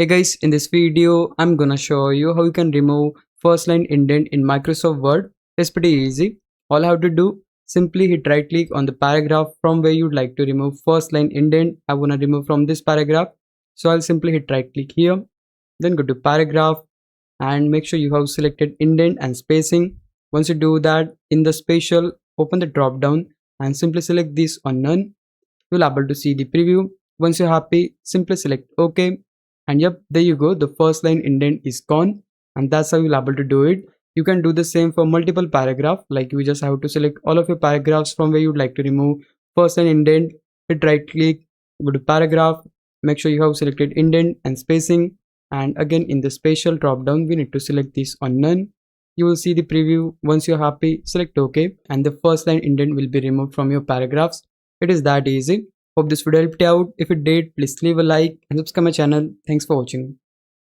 Hey guys, in this video, I'm gonna show you how you can remove first line indent in Microsoft Word. It's pretty easy. All I have to do, simply hit right click on the paragraph from where you'd like to remove first line indent. I wanna remove from this paragraph. So I'll simply hit right click here, then go to paragraph and make sure you have selected indent and spacing. Once you do that, in the spatial, open the drop down and simply select this on none. You'll able to see the preview. Once you're happy, simply select OK. And yep, there you go. The first line indent is gone. And that's how you'll able to do it. You can do the same for multiple paragraph. Like you just have to select all of your paragraphs from where you'd like to remove first line indent. Hit right click, go to paragraph. Make sure you have selected indent and spacing. And again, in the spatial drop down, we need to select this on none. You will see the preview. Once you're happy, select OK. And the first line indent will be removed from your paragraphs. It is that easy. Hope this video helped you out. If it did, please leave a like and subscribe my channel. Thanks for watching.